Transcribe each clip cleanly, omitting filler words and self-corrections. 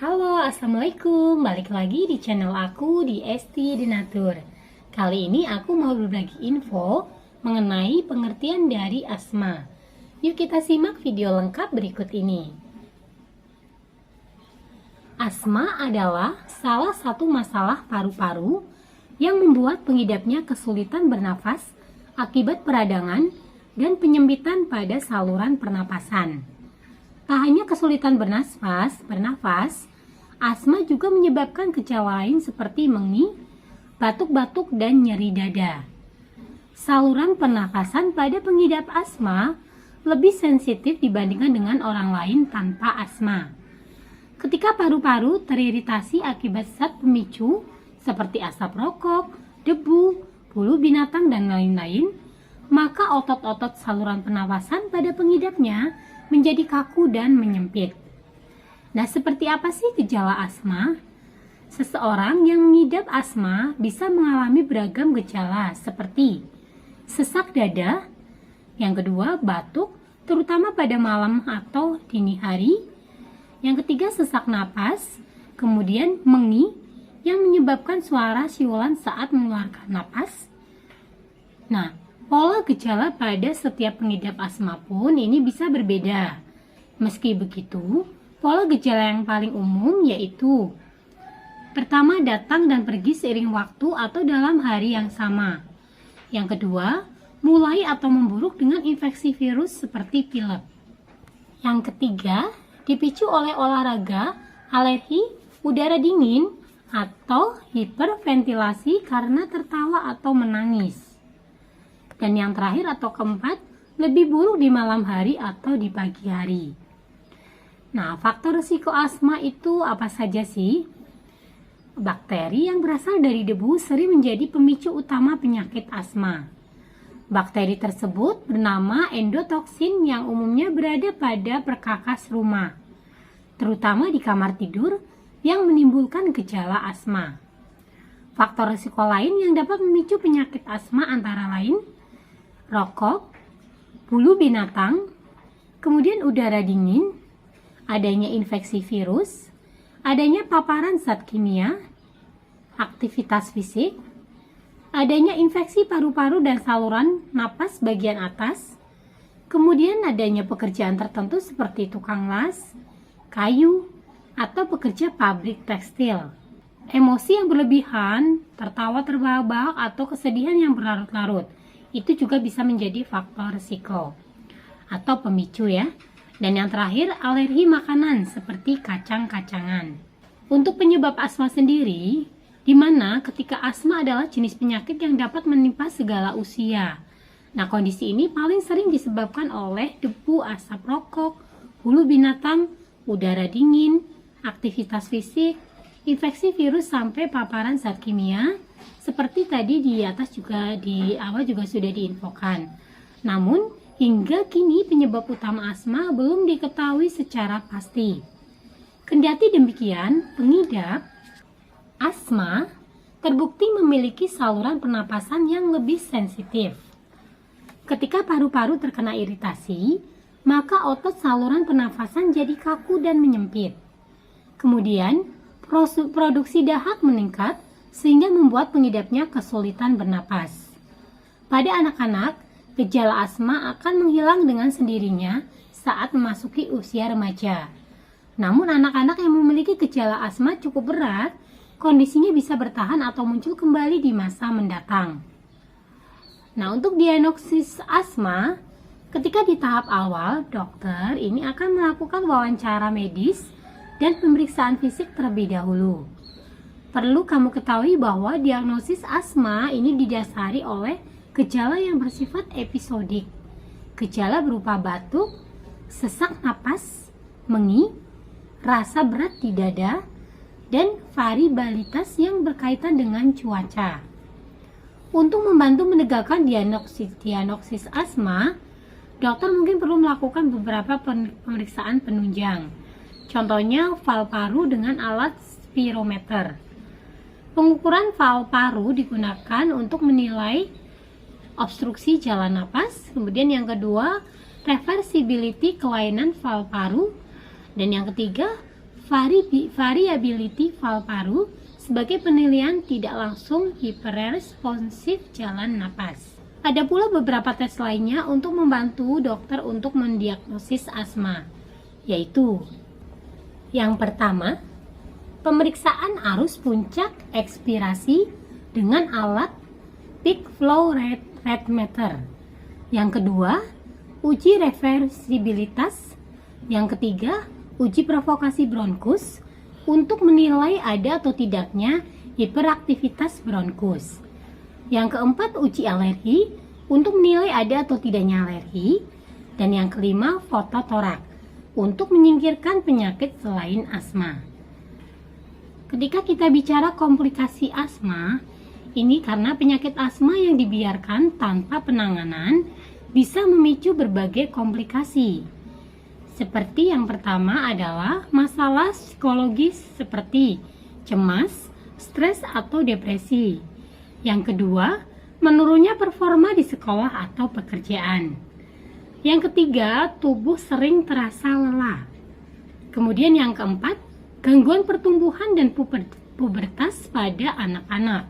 Halo, assalamualaikum. Balik lagi di channel aku di Esti Denatur. Kali ini aku mau berbagi info mengenai pengertian dari asma. Yuk kita simak video lengkap berikut ini. Asma adalah salah satu masalah paru-paru yang membuat pengidapnya kesulitan bernafas akibat peradangan dan penyempitan pada saluran pernapasan. Tak hanya kesulitan bernafas, asma juga menyebabkan gejala lain seperti mengi, batuk-batuk, dan nyeri dada. Saluran pernapasan pada pengidap asma lebih sensitif dibandingkan dengan orang lain tanpa asma. Ketika paru-paru teriritasi akibat zat pemicu seperti asap rokok, debu, bulu binatang, dan lain-lain, maka otot-otot saluran pernapasan pada pengidapnya menjadi kaku dan menyempit. Nah, seperti apa sih gejala asma? Seseorang yang mengidap asma bisa mengalami beragam gejala seperti sesak dada, yang kedua batuk, terutama pada malam atau dini hari, yang ketiga sesak napas, kemudian mengi yang menyebabkan suara siulan saat mengeluarkan napas. Nah, pola gejala pada setiap pengidap asma pun ini bisa berbeda. Meski begitu, pola gejala yang paling umum yaitu pertama, datang dan pergi seiring waktu atau dalam hari yang sama. Yang kedua, mulai atau memburuk dengan infeksi virus seperti pilek. Yang ketiga, dipicu oleh olahraga, alergi, udara dingin, atau hiperventilasi karena tertawa atau menangis. Dan yang terakhir atau keempat, lebih buruk di malam hari atau di pagi hari. Nah, faktor risiko asma itu apa saja sih? Bakteri yang berasal dari debu sering menjadi pemicu utama penyakit asma. Bakteri tersebut bernama endotoksin yang umumnya berada pada perkakas rumah, terutama di kamar tidur yang menimbulkan gejala asma. Faktor risiko lain yang dapat memicu penyakit asma antara lain rokok, bulu binatang, kemudian udara dingin, adanya infeksi virus, adanya paparan zat kimia, aktivitas fisik, adanya infeksi paru-paru dan saluran napas bagian atas, kemudian adanya pekerjaan tertentu seperti tukang las, kayu, atau pekerja pabrik tekstil. Emosi yang berlebihan, tertawa terbahak-bahak, atau kesedihan yang berlarut-larut, itu juga bisa menjadi faktor risiko atau pemicu ya. Dan yang terakhir, alergi makanan seperti kacang-kacangan. Untuk penyebab asma sendiri, di mana ketika asma adalah jenis penyakit yang dapat menimpa segala usia. Nah, kondisi ini paling sering disebabkan oleh debu, asap rokok, bulu binatang, udara dingin, aktivitas fisik, infeksi virus, sampai paparan zat kimia. Seperti tadi di atas juga di awal juga sudah diinfokan. Namun, hingga kini penyebab utama asma belum diketahui secara pasti. Kendati demikian, pengidap asma terbukti memiliki saluran pernapasan yang lebih sensitif. Ketika paru-paru terkena iritasi, maka otot saluran pernapasan jadi kaku dan menyempit. Kemudian, produksi dahak meningkat sehingga membuat pengidapnya kesulitan bernapas. Pada anak-anak, gejala asma akan menghilang dengan sendirinya saat memasuki usia remaja. Namun anak-anak yang memiliki gejala asma cukup berat, kondisinya bisa bertahan atau muncul kembali di masa mendatang. Nah, untuk diagnosis asma, ketika di tahap awal, dokter ini akan melakukan wawancara medis dan pemeriksaan fisik terlebih dahulu. Perlu kamu ketahui bahwa diagnosis asma ini didasari oleh gejala yang bersifat episodik. Gejala berupa batuk, sesak napas, mengi, rasa berat di dada, dan variabilitas yang berkaitan dengan cuaca. Untuk membantu menegakkan diagnosis asma, dokter mungkin perlu melakukan beberapa pemeriksaan penunjang. Contohnya valv paru dengan alat spirometer. Pengukuran valv paru digunakan untuk menilai obstruksi jalan napas. Kemudian yang kedua, reversibility kelainan valv paru. Dan yang ketiga, variability valve paru sebagai penilaian tidak langsung hiperresponsif jalan napas. Ada pula beberapa tes lainnya untuk membantu dokter untuk mendiagnosis asma, yaitu yang pertama, pemeriksaan arus puncak ekspirasi dengan alat peak flow rate meter. Yang kedua, uji reversibilitas. Yang ketiga, uji provokasi bronkus untuk menilai ada atau tidaknya hiperaktivitas bronkus. Yang keempat, uji alergi untuk menilai ada atau tidaknya alergi. Dan yang kelima, fototorak untuk menyingkirkan penyakit selain asma. Ketika kita bicara komplikasi asma, ini karena penyakit asma yang dibiarkan tanpa penanganan bisa memicu berbagai komplikasi. Seperti yang pertama adalah masalah psikologis seperti cemas, stres atau depresi. Yang kedua, menurunnya performa di sekolah atau pekerjaan. Yang ketiga, tubuh sering terasa lelah. Kemudian yang keempat, gangguan pertumbuhan dan pubertas pada anak-anak.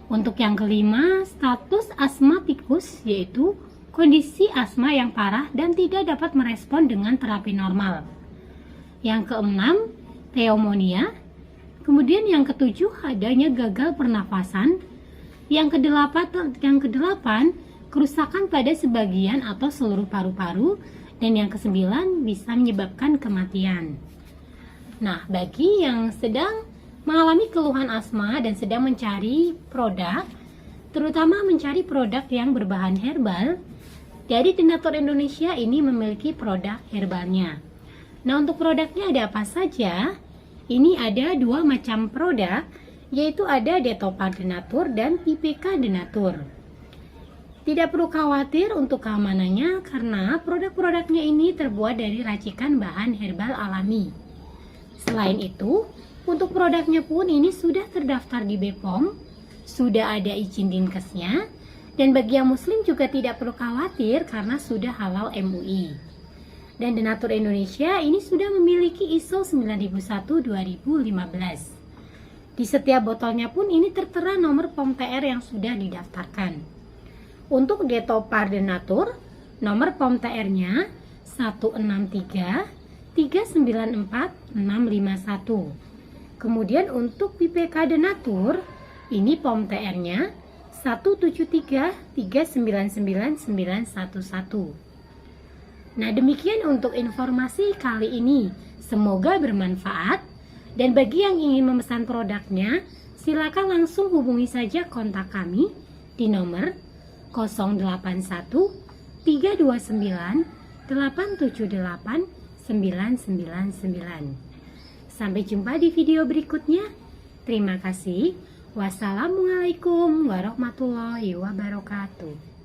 Untuk yang kelima, status asmatikus, yaitu kondisi asma yang parah dan tidak dapat merespon dengan terapi normal. Yang keenam, pneumonia. Kemudian yang ketujuh, adanya gagal pernafasan. Yang kedelapan, kerusakan pada sebagian atau seluruh paru-paru. Dan yang kesembilan, bisa menyebabkan kematian. Nah, bagi yang sedang mengalami keluhan asma dan sedang mencari produk, terutama mencari produk yang berbahan herbal, dari Denatur Indonesia ini memiliki produk herbalnya. Nah, untuk produknya ada apa saja? Ini ada dua macam produk, yaitu ada Detopar Denatur dan PPK Denatur. Tidak perlu khawatir untuk keamanannya karena produk-produknya ini terbuat dari racikan bahan herbal alami. Selain itu, untuk produknya pun ini sudah terdaftar di BPOM, sudah ada izin Dinkesnya, dan bagi yang muslim juga tidak perlu khawatir karena sudah halal MUI. Dan Denatur Indonesia ini sudah memiliki ISO 9001-2015. Di setiap botolnya pun ini tertera nomor POM TR yang sudah didaftarkan. Untuk Detopar Denatur, nomor POM TR-nya 163-394-651. Kemudian untuk PPK Denatur, ini POM TR-nya 173-399-911. Nah, demikian untuk informasi kali ini. Semoga bermanfaat. Dan bagi yang ingin memesan produknya, silakan langsung hubungi saja kontak kami di nomor 081 329 878 999. Sampai jumpa di video berikutnya. Terima kasih. Wassalamualaikum warahmatullahi wabarakatuh.